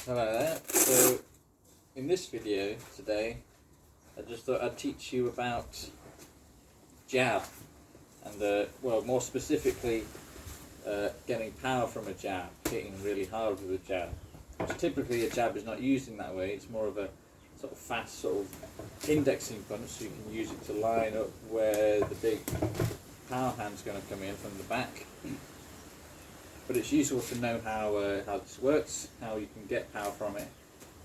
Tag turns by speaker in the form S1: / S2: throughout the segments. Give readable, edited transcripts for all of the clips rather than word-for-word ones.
S1: Hello there. So in this video today I just thought I'd teach you about jab and well, more specifically getting power from a jab, hitting really hard with a jab. Which typically a jab is not used in that way. It's more of a sort of fast sort of indexing punch, so you can use it to line up where the big power hand's going to come in from the back. But it's useful to know how this works, how you can get power from it.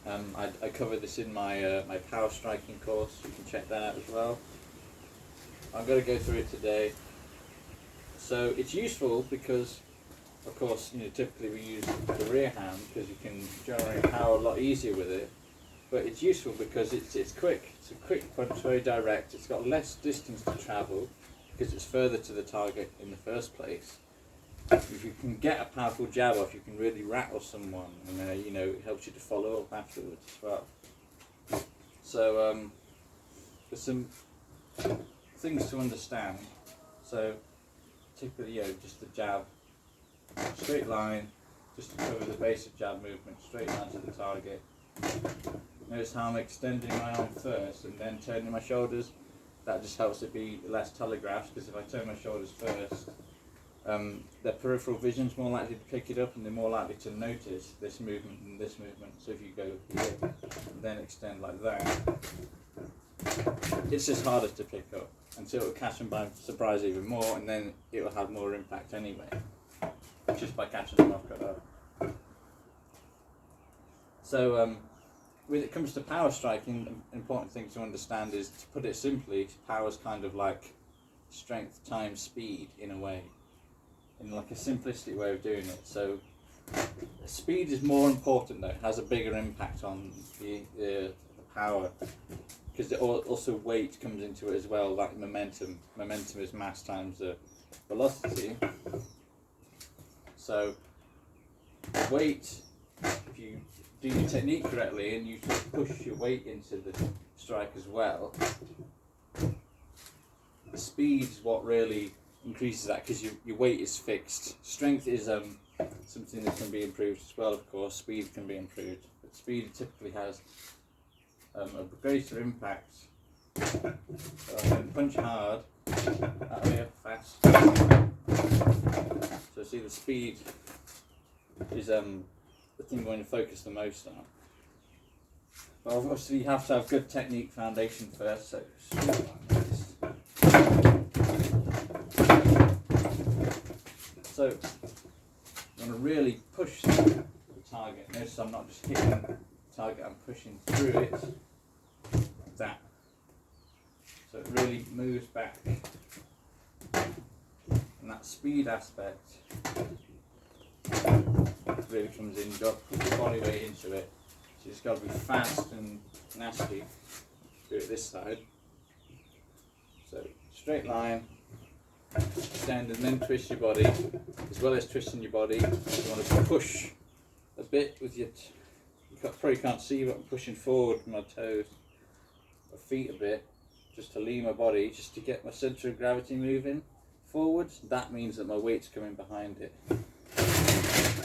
S1: I cover this in my my power striking course. You can check that out as well. I'm going to go through it today. So it's useful because, of course, typically we use the rear hand because you can generate power a lot easier with it. But it's useful because it's quick. It's a quick punch, very direct. It's got less distance to travel because it's further to the target in the first place. If you can get a powerful jab off, you can really rattle someone, and it helps you to follow up afterwards as well. So there's some things to understand. So typically, just the jab, straight line, just to cover the base of jab movement, straight line to the target. Notice how I'm extending my arm first and then turning my shoulders. That just helps it be less telegraphed, because if I turn my shoulders first, their peripheral vision's more likely to pick it up, and they're more likely to notice this movement and this movement. So if you go here and then extend like that, it's just harder to pick up until it'll catch them by surprise even more, and then it will have more impact anyway, just by catching them off guard. So when it comes to power striking, the important thing to understand is, to put it simply, power is kind of like strength times speed in a way. In like a simplistic way of doing it. So speed is more important though, it has a bigger impact on the power, because also weight comes into it as well, like momentum. Momentum is mass times the velocity. So weight, if you do your technique correctly and you sort of push your weight into the strike as well, the speed is what really increases that, because your weight is fixed. Strength is something that can be improved as well, of course. Speed can be improved, but speed typically has a greater impact. So I'm going to punch hard, that way up fast. So see, the speed is the thing I'm going to focus the most on. But obviously you have to have good technique foundation first, so So I'm going to really push the target. Notice I'm not just hitting the target, I'm pushing through it like that. So it really moves back. And that speed aspect really comes in. You've got to put your body weight into it. So it's got to be fast and nasty. Do it this side. So straight line. Extend and then twist your body. As well as twisting your body, you want to push a bit with your, you probably can't see, but I'm pushing forward with my toes, my feet a bit, just to lean my body, just to get my centre of gravity moving forwards. That means that my weight's coming behind it.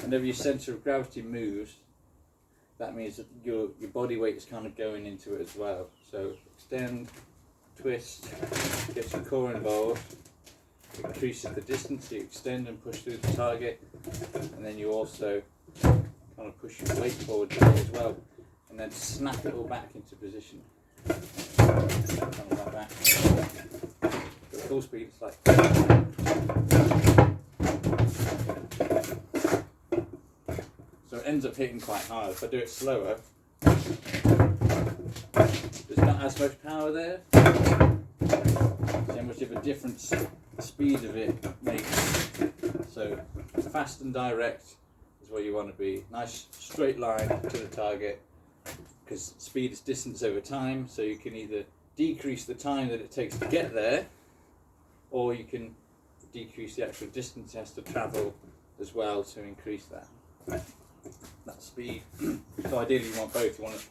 S1: Whenever your centre of gravity moves, that means that your body weight is kind of going into it as well. So extend, twist, get your core involved. Increases the distance, you extend and push through the target, and then you also kind of push your weight forward as well, and then snap it all back into position. Kind of like that. At full speed, it's like. So it ends up hitting quite hard. If I do it slower, there's not as much power there. So much of a difference. The speed of it makes. So fast and direct is where you want to be. Nice straight line to the target, because speed is distance over time, so you can either decrease the time that it takes to get there, or you can decrease the actual distance it has to travel as well to increase that speed. So ideally you want both. You want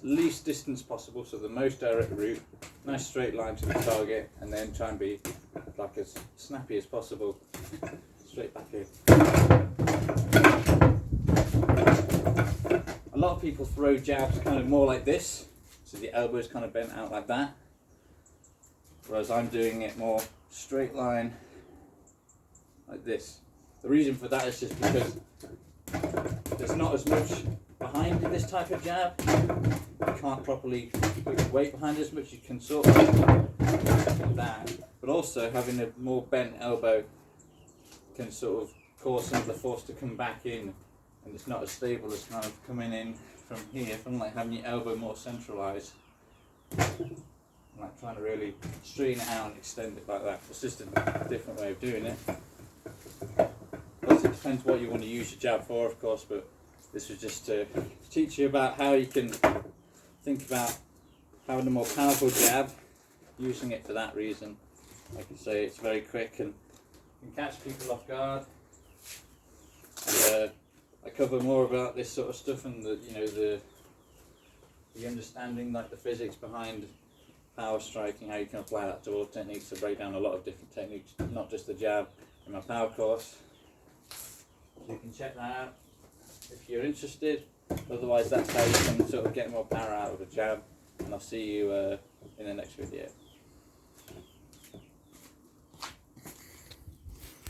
S1: the least distance possible, so the most direct route, nice straight line to the target, and then try and be like as snappy as possible, straight back in. A lot of people throw jabs kind of more like this, so the elbow is kind of bent out like that, whereas I'm doing it more straight line like this. The reason for that is just because there's not as much behind this type of jab. You can't properly put your weight behind as much. You can sort of do that, but also having a more bent elbow can sort of cause some of the force to come back in, and it's not as stable as kind of coming in from here, from like having your elbow more centralised, like trying to really straighten it out and extend it like that. It's just a different way of doing it. Plus it depends what you want to use your jab for, of course, but this was just to teach you about how you can think about having a more powerful jab, using it for that reason. Like I say, it's very quick and can catch people off guard. And, I cover more about this sort of stuff and the understanding, like the physics behind power striking, how you can apply that to all techniques. I break down a lot of different techniques, not just the jab, in my power course. You can check that out if you're interested. Otherwise, that's how you can sort of get more power out of a jab. And I'll see you in the next video.